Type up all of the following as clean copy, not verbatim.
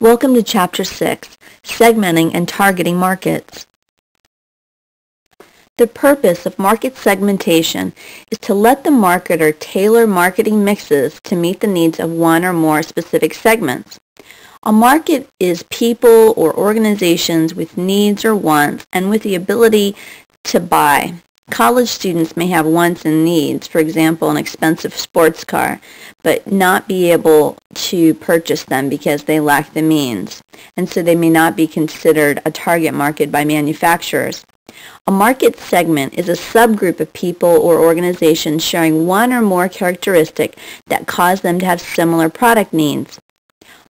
Welcome to Chapter 6, Segmenting and Targeting Markets. The purpose of market segmentation is to let the marketer tailor marketing mixes to meet the needs of one or more specific segments. A market is people or organizations with needs or wants and with the ability to buy. College students may have wants and needs, for example, an expensive sports car, but not be able to purchase them because they lack the means, and so they may not be considered a target market by manufacturers. A market segment is a subgroup of people or organizations sharing one or more characteristics that cause them to have similar product needs.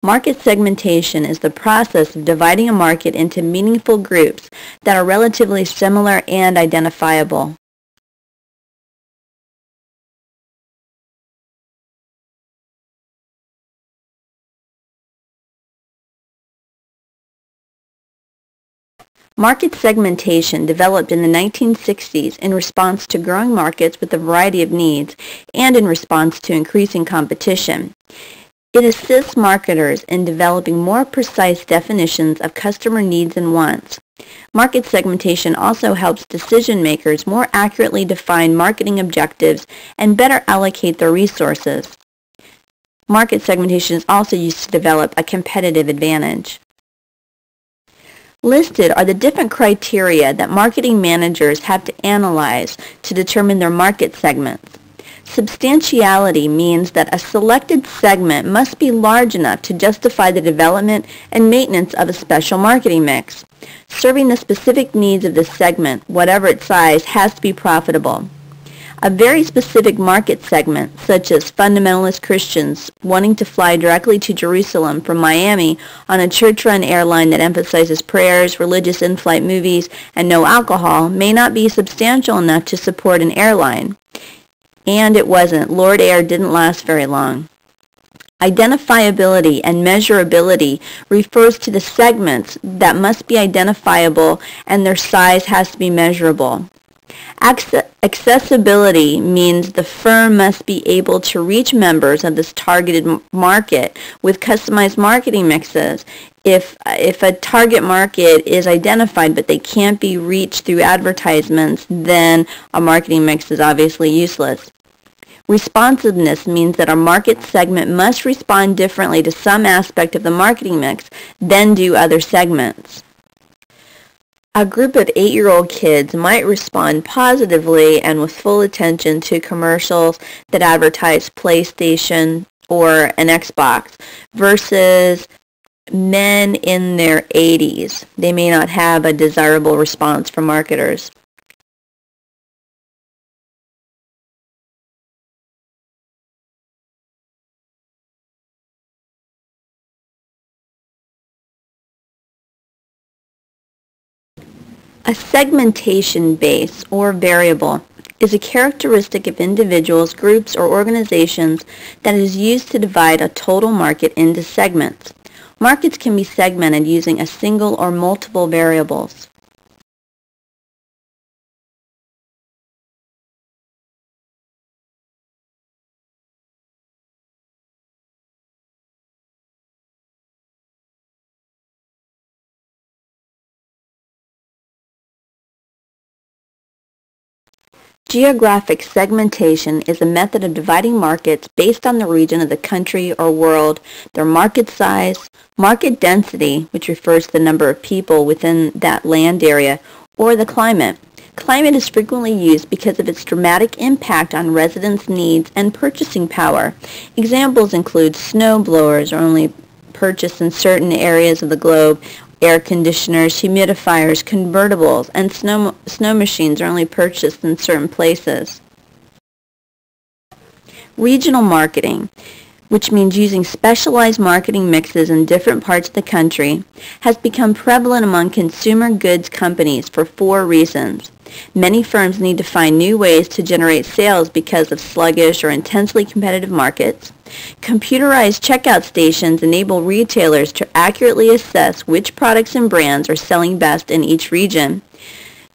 Market segmentation is the process of dividing a market into meaningful groups that are relatively similar and identifiable. Market segmentation developed in the 1960s in response to growing markets with a variety of needs and in response to increasing competition. It assists marketers in developing more precise definitions of customer needs and wants. Market segmentation also helps decision makers more accurately define marketing objectives and better allocate their resources. Market segmentation is also used to develop a competitive advantage. Listed are the different criteria that marketing managers have to analyze to determine their market segments. Substantiality means that a selected segment must be large enough to justify the development and maintenance of a special marketing mix. Serving the specific needs of the segment, whatever its size, has to be profitable. A very specific market segment, such as fundamentalist Christians wanting to fly directly to Jerusalem from Miami on a church-run airline that emphasizes prayers, religious in-flight movies, and no alcohol, may not be substantial enough to support an airline. And it wasn't. Lord Air didn't last very long. Identifiability and measurability refers to the segments that must be identifiable and their size has to be measurable. Accessibility means the firm must be able to reach members of this targeted market with customized marketing mixes. If a target market is identified but they can't be reached through advertisements, then a marketing mix is obviously useless. Responsiveness means that our market segment must respond differently to some aspect of the marketing mix than do other segments. A group of 8-year-old kids might respond positively and with full attention to commercials that advertise PlayStation or an Xbox versus men in their 80s. They may not have a desirable response from marketers. A segmentation base, or variable, is a characteristic of individuals, groups, or organizations that is used to divide a total market into segments. Markets can be segmented using a single or multiple variables. Geographic segmentation is a method of dividing markets based on the region of the country or world, their market size, market density, which refers to the number of people within that land area, or the climate. Climate is frequently used because of its dramatic impact on residents' needs and purchasing power. Examples include snow blowers are only purchased in certain areas of the globe, air conditioners, humidifiers, convertibles, and snow machines are only purchased in certain places. Regional marketing, which means using specialized marketing mixes in different parts of the country, has become prevalent among consumer goods companies for 4 reasons. Many firms need to find new ways to generate sales because of sluggish or intensely competitive markets. Computerized checkout stations enable retailers to accurately assess which products and brands are selling best in each region.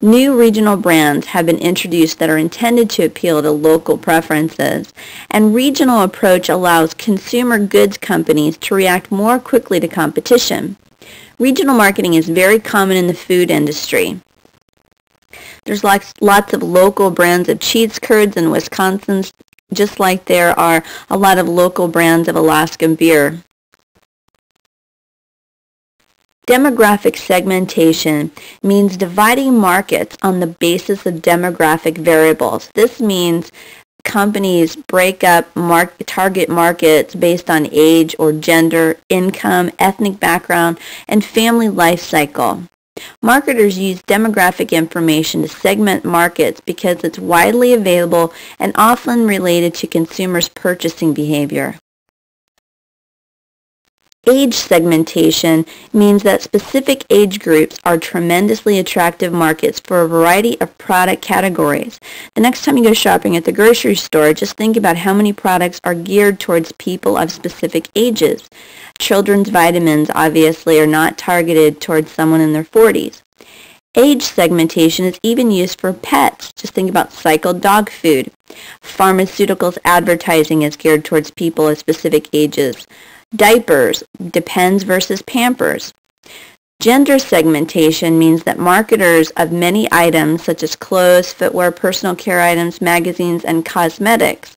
New regional brands have been introduced that are intended to appeal to local preferences, and regional approach allows consumer goods companies to react more quickly to competition. Regional marketing is very common in the food industry. There's lots of local brands of cheese curds in Wisconsin, just like there are a lot of local brands of Alaskan beer. Demographic segmentation means dividing markets on the basis of demographic variables. This means companies break up target markets based on age or gender, income, ethnic background, and family life cycle. Marketers use demographic information to segment markets because it's widely available and often related to consumers' purchasing behavior. Age segmentation means that specific age groups are tremendously attractive markets for a variety of product categories. The next time you go shopping at the grocery store, just think about how many products are geared towards people of specific ages. Children's vitamins obviously are not targeted towards someone in their 40s. Age segmentation is even used for pets. Just think about cycled dog food. Pharmaceuticals advertising is geared towards people of specific ages. Diapers, Depends versus Pampers. Gender segmentation means that marketers of many items such as clothes, footwear, personal care items, magazines, and cosmetics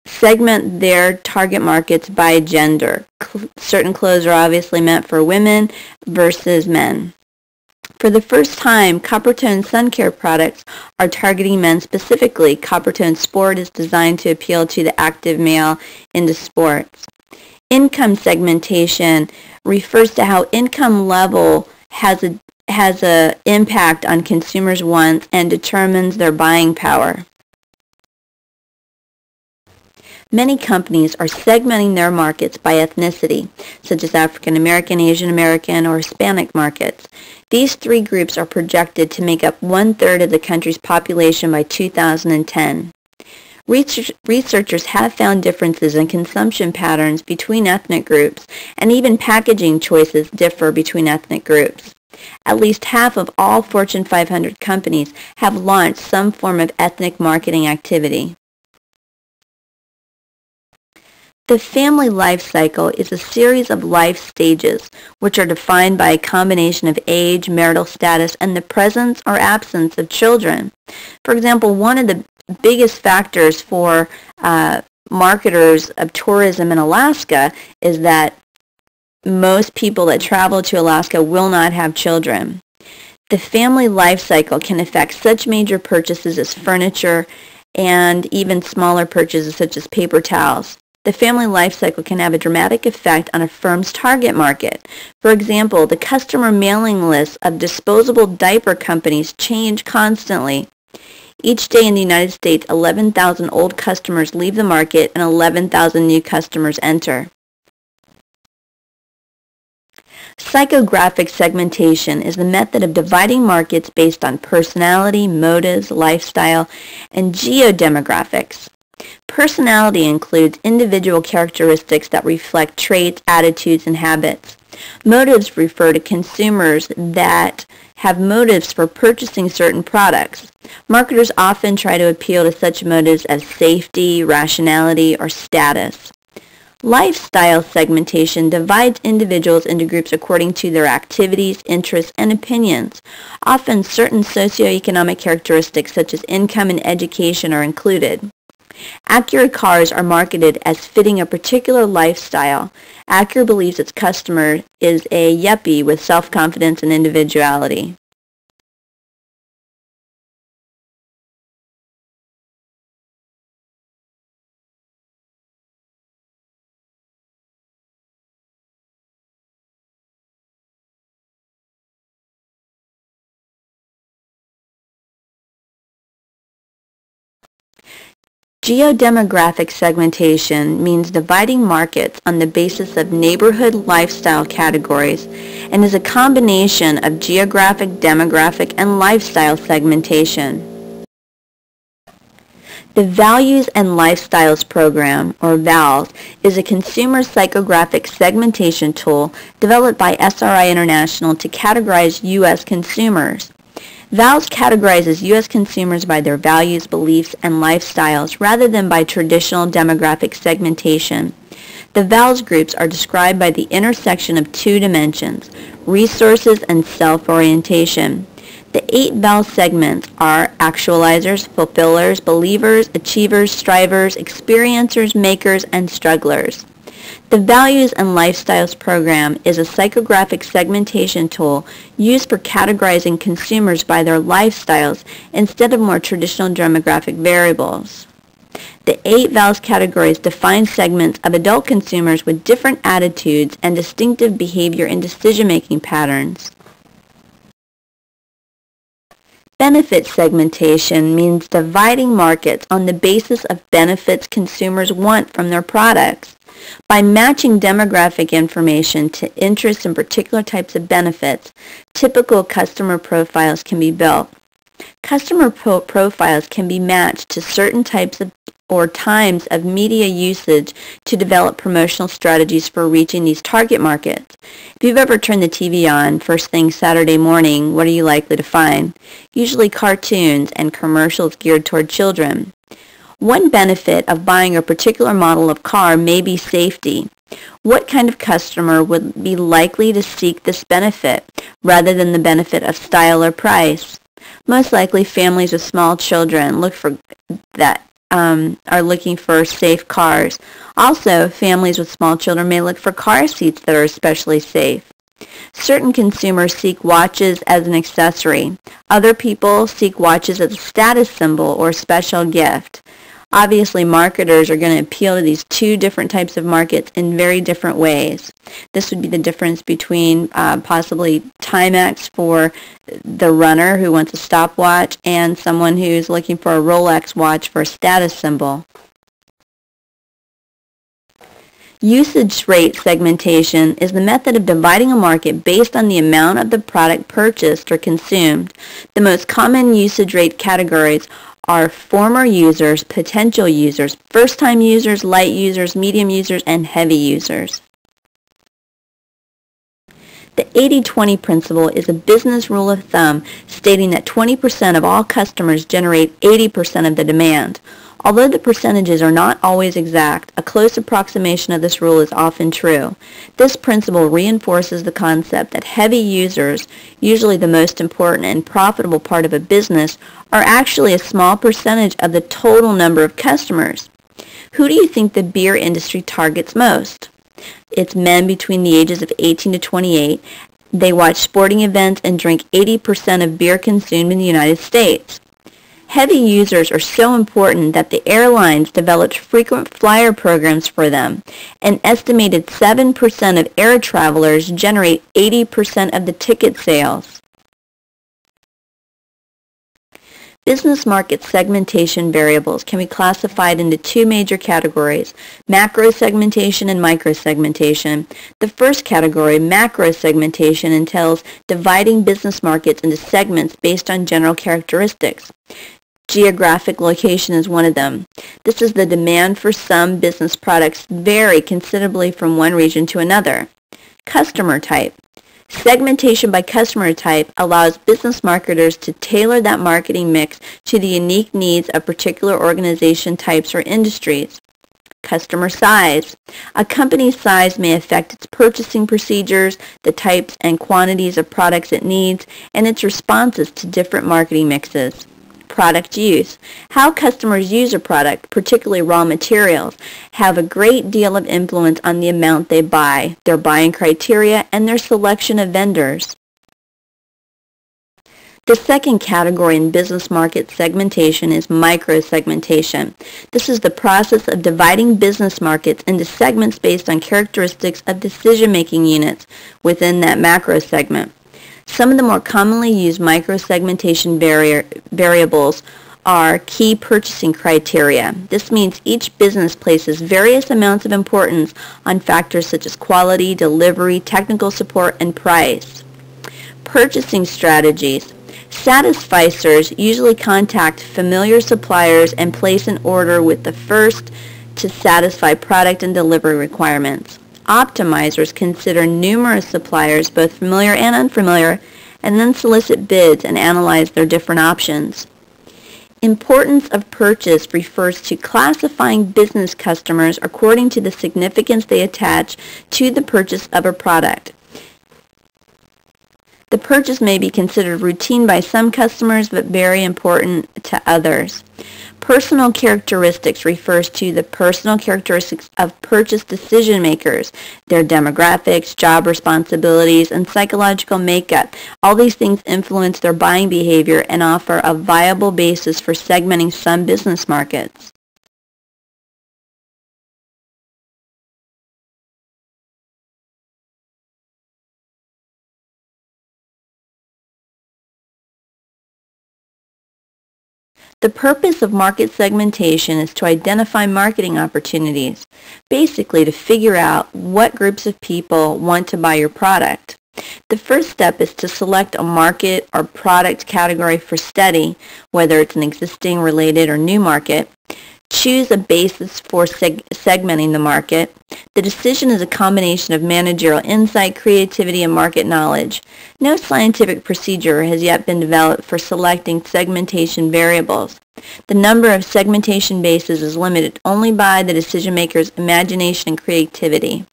segment their target markets by gender. Certain clothes are obviously meant for women versus men. For the first time, Coppertone sun care products are targeting men specifically. Coppertone Sport is designed to appeal to the active male into sports. Income segmentation refers to how income level has a impact on consumers' wants and determines their buying power. Many companies are segmenting their markets by ethnicity, such as African American, Asian American, or Hispanic markets. These three groups are projected to make up 1/3 of the country's population by 2010. Researchers have found differences in consumption patterns between ethnic groups, and even packaging choices differ between ethnic groups. At least half of all Fortune 500 companies have launched some form of ethnic marketing activity. The family life cycle is a series of life stages which are defined by a combination of age, marital status, and the presence or absence of children. For example, one of the biggest factors for marketers of tourism in Alaska is that most people that travel to Alaska will not have children. The family life cycle can affect such major purchases as furniture and even smaller purchases such as paper towels. The family life cycle can have a dramatic effect on a firm's target market. For example, the customer mailing lists of disposable diaper companies change constantly. Each day in the United States, 11,000 old customers leave the market and 11,000 new customers enter. Psychographic segmentation is the method of dividing markets based on personality, motives, lifestyle, and geodemographics. Personality includes individual characteristics that reflect traits, attitudes, and habits. Motives refer to consumers that have motives for purchasing certain products. Marketers often try to appeal to such motives as safety, rationality, or status. Lifestyle segmentation divides individuals into groups according to their activities, interests, and opinions. Often certain socioeconomic characteristics such as income and education are included. Acura cars are marketed as fitting a particular lifestyle. Acura believes its customer is a yuppie with self-confidence and individuality. Geodemographic segmentation means dividing markets on the basis of neighborhood lifestyle categories and is a combination of geographic, demographic, and lifestyle segmentation. The Values and Lifestyles Program, or VALS, is a consumer psychographic segmentation tool developed by SRI International to categorize U.S. consumers. VALS categorizes U.S. consumers by their values, beliefs, and lifestyles rather than by traditional demographic segmentation. The VALS groups are described by the intersection of two dimensions, resources and self-orientation. The 8 VALS segments are actualizers, fulfillers, believers, achievers, strivers, experiencers, makers, and strugglers. The Values and Lifestyles program is a psychographic segmentation tool used for categorizing consumers by their lifestyles instead of more traditional demographic variables. The 8 VALS categories define segments of adult consumers with different attitudes and distinctive behavior and decision-making patterns. Benefit segmentation means dividing markets on the basis of benefits consumers want from their products. By matching demographic information to interests in particular types of benefits, typical customer profiles can be built. Customer profiles can be matched to certain types of or times of media usage to develop promotional strategies for reaching these target markets. If you've ever turned the TV on first thing Saturday morning, what are you likely to find? Usually cartoons and commercials geared toward children. One benefit of buying a particular model of car may be safety. What kind of customer would be likely to seek this benefit rather than the benefit of style or price? Most likely families with small children are looking for safe cars. Also, families with small children may look for car seats that are especially safe. Certain consumers seek watches as an accessory. Other people seek watches as a status symbol or special gift. Obviously, marketers are going to appeal to these two different types of markets in very different ways. This would be the difference between possibly Timex for the runner who wants a stopwatch and someone who's looking for a Rolex watch for a status symbol. Usage rate segmentation is the method of dividing a market based on the amount of the product purchased or consumed. The most common usage rate categories are former users, potential users, first-time users, light users, medium users, and heavy users. The 80-20 principle is a business rule of thumb stating that 20% of all customers generate 80% of the demand. Although the percentages are not always exact, a close approximation of this rule is often true. This principle reinforces the concept that heavy users, usually the most important and profitable part of a business, are actually a small percentage of the total number of customers. Who do you think the beer industry targets most? It's men between the ages of 18 to 28. They watch sporting events and drink 80% of beer consumed in the United States. Heavy users are so important that the airlines developed frequent flyer programs for them. An estimated 7% of air travelers generate 80% of the ticket sales. Business market segmentation variables can be classified into two major categories, macro segmentation and micro segmentation. The first category, macro segmentation, entails dividing business markets into segments based on general characteristics. Geographic location is one of them. This is the demand for some business products vary considerably from one region to another. Customer type. Segmentation by customer type allows business marketers to tailor that marketing mix to the unique needs of particular organization types or industries. Customer size. A company's size may affect its purchasing procedures, the types and quantities of products it needs, and its responses to different marketing mixes. Product use. How customers use a product, particularly raw materials, have a great deal of influence on the amount they buy, their buying criteria, and their selection of vendors. The second category in business market segmentation is micro-segmentation. This is the process of dividing business markets into segments based on characteristics of decision-making units within that macro segment. Some of the more commonly used micro-segmentation variables are key purchasing criteria. This means each business places various amounts of importance on factors such as quality, delivery, technical support, and price. Purchasing strategies. Satisficers usually contact familiar suppliers and place an order with the first to satisfy product and delivery requirements. Optimizers consider numerous suppliers, both familiar and unfamiliar, and then solicit bids and analyze their different options. Importance of purchase refers to classifying business customers according to the significance they attach to the purchase of a product. The purchase may be considered routine by some customers but very important to others. Personal characteristics refers to the personal characteristics of purchase decision makers, their demographics, job responsibilities, and psychological makeup. All these things influence their buying behavior and offer a viable basis for segmenting some business markets. The purpose of market segmentation is to identify marketing opportunities, basically to figure out what groups of people want to buy your product. The first step is to select a market or product category for study, whether it's an existing, related, or new market. Choose a basis for segmenting the market. The decision is a combination of managerial insight, creativity, and market knowledge. No scientific procedure has yet been developed for selecting segmentation variables. The number of segmentation bases is limited only by the decision maker's imagination and creativity.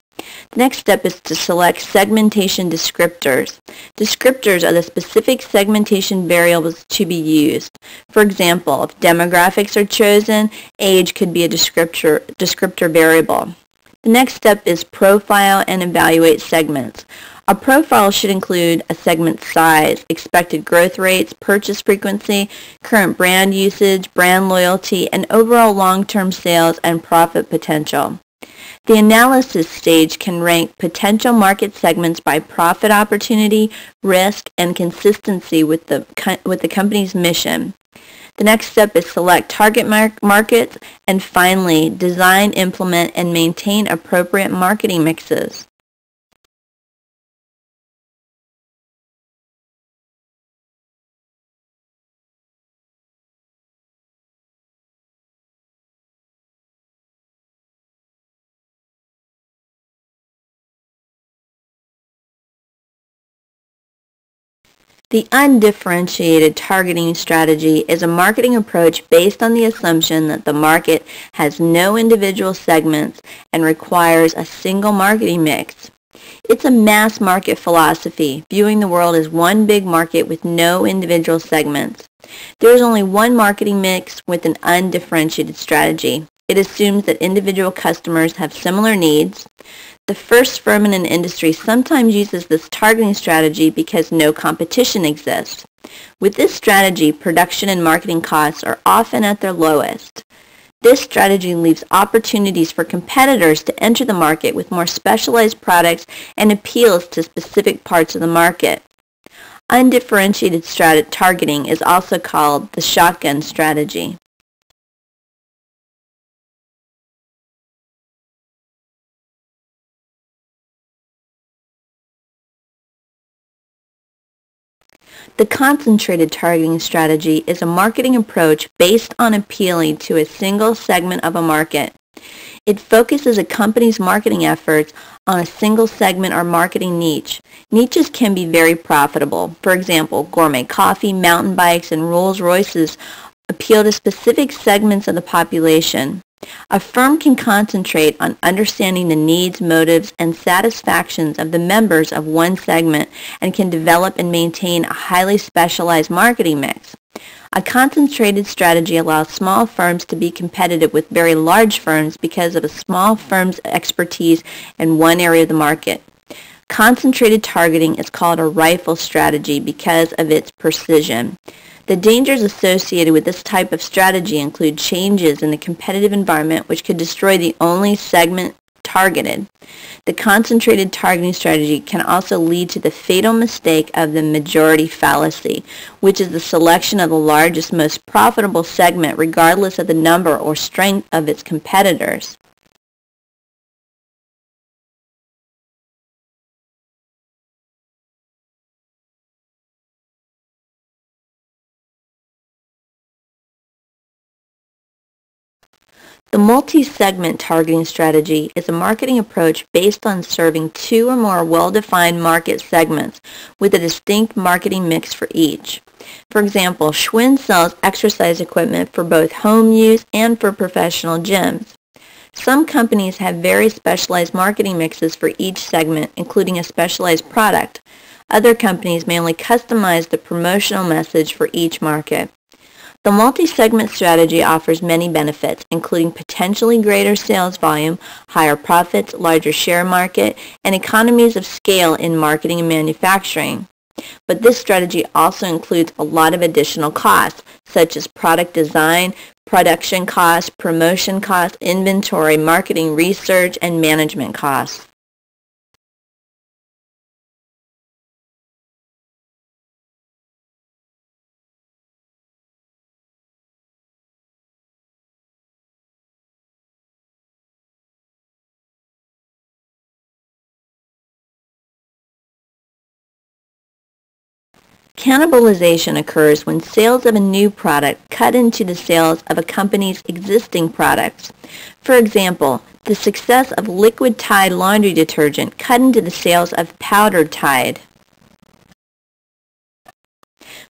The next step is to select segmentation descriptors. Descriptors are the specific segmentation variables to be used. For example, if demographics are chosen, age could be a descriptor variable. The next step is profile and evaluate segments. A profile should include a segment size, expected growth rates, purchase frequency, current brand usage, brand loyalty, and overall long-term sales and profit potential. The analysis stage can rank potential market segments by profit opportunity, risk, and consistency with the company's mission. The next step is select target markets, and finally, design, implement, and maintain appropriate marketing mixes. The undifferentiated targeting strategy is a marketing approach based on the assumption that the market has no individual segments and requires a single marketing mix. It's a mass market philosophy, viewing the world as one big market with no individual segments. There is only one marketing mix with an undifferentiated strategy. It assumes that individual customers have similar needs. The first firm in an industry sometimes uses this targeting strategy because no competition exists. With this strategy, production and marketing costs are often at their lowest. This strategy leaves opportunities for competitors to enter the market with more specialized products and appeals to specific parts of the market. Undifferentiated targeting is also called the shotgun strategy. The concentrated targeting strategy is a marketing approach based on appealing to a single segment of a market. It focuses a company's marketing efforts on a single segment or marketing niche. Niches can be very profitable. For example, gourmet coffee, mountain bikes, and Rolls-Royces appeal to specific segments of the population. A firm can concentrate on understanding the needs, motives, and satisfactions of the members of one segment and can develop and maintain a highly specialized marketing mix. A concentrated strategy allows small firms to be competitive with very large firms because of a small firm's expertise in one area of the market. Concentrated targeting is called a rifle strategy because of its precision. The dangers associated with this type of strategy include changes in the competitive environment which could destroy the only segment targeted. The concentrated targeting strategy can also lead to the fatal mistake of the majority fallacy, which is the selection of the largest, most profitable segment regardless of the number or strength of its competitors. The multi-segment targeting strategy is a marketing approach based on serving two or more well-defined market segments with a distinct marketing mix for each. For example, Schwinn sells exercise equipment for both home use and for professional gyms. Some companies have very specialized marketing mixes for each segment, including a specialized product. Other companies may only customize the promotional message for each market. The multi-segment strategy offers many benefits, including potentially greater sales volume, higher profits, larger share market, and economies of scale in marketing and manufacturing. But this strategy also includes a lot of additional costs, such as product design, production costs, promotion costs, inventory, marketing research, and management costs. Cannibalization occurs when sales of a new product cut into the sales of a company's existing products. For example, the success of liquid Tide laundry detergent cut into the sales of powdered Tide.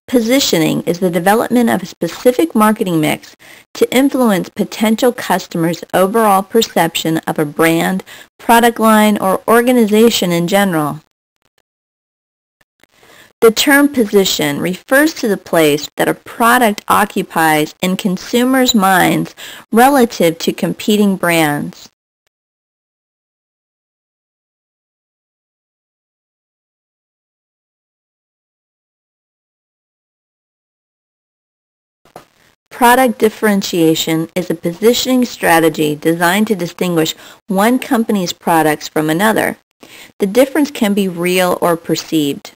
Positioning is the development of a specific marketing mix to influence potential customers' overall perception of a brand, product line, or organization in general. The term position refers to the place that a product occupies in consumers' minds relative to competing brands. Product differentiation is a positioning strategy designed to distinguish one company's products from another. The difference can be real or perceived.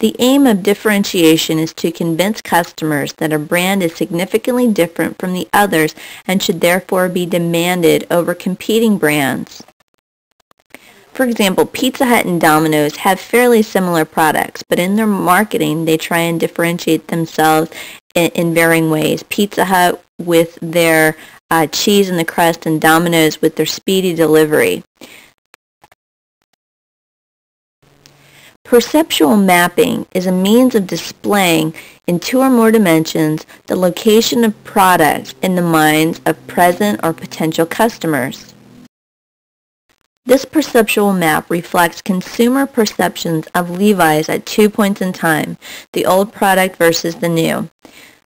The aim of differentiation is to convince customers that a brand is significantly different from the others and should therefore be demanded over competing brands. For example, Pizza Hut and Domino's have fairly similar products, but in their marketing they try and differentiate themselves in varying ways. Pizza Hut with their cheese in the crust and Domino's with their speedy delivery. Perceptual mapping is a means of displaying in two or more dimensions the location of products in the minds of present or potential customers. This perceptual map reflects consumer perceptions of Levi's at 2 points in time, the old product versus the new.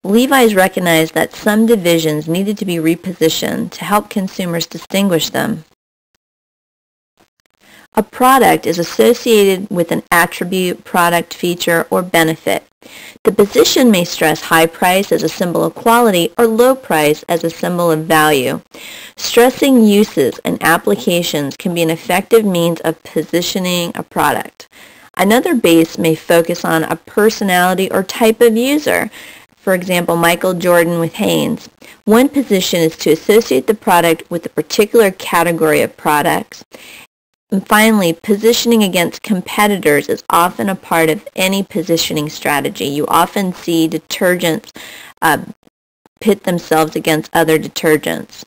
Levi's recognized that some divisions needed to be repositioned to help consumers distinguish them. A product is associated with an attribute, product, feature, or benefit. The position may stress high price as a symbol of quality or low price as a symbol of value. Stressing uses and applications can be an effective means of positioning a product. Another base may focus on a personality or type of user. For example, Michael Jordan with Hanes. One position is to associate the product with a particular category of products. And finally, positioning against competitors is often a part of any positioning strategy. You often see detergents pit themselves against other detergents.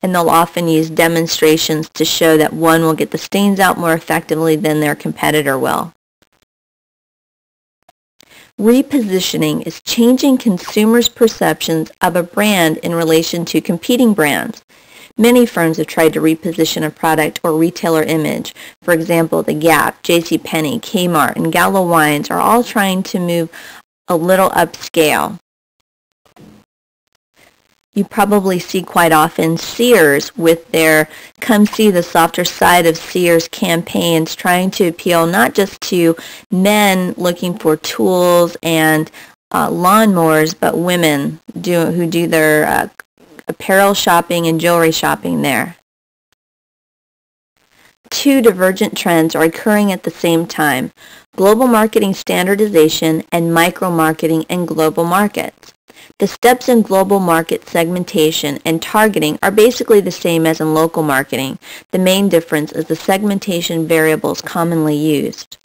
And they'll often use demonstrations to show that one will get the stains out more effectively than their competitor will. Repositioning is changing consumers' perceptions of a brand in relation to competing brands. Many firms have tried to reposition a product or retailer image. For example, The Gap, JCPenney, Kmart, and Gallo Wines are all trying to move a little upscale. You probably see quite often Sears with their Come See the Softer Side of Sears campaigns trying to appeal not just to men looking for tools and lawnmowers, but women who do their apparel shopping and jewelry shopping there. Two divergent trends are occurring at the same time: global marketing standardization and micro-marketing in global markets. The steps in global market segmentation and targeting are basically the same as in local marketing. The main difference is the segmentation variables commonly used.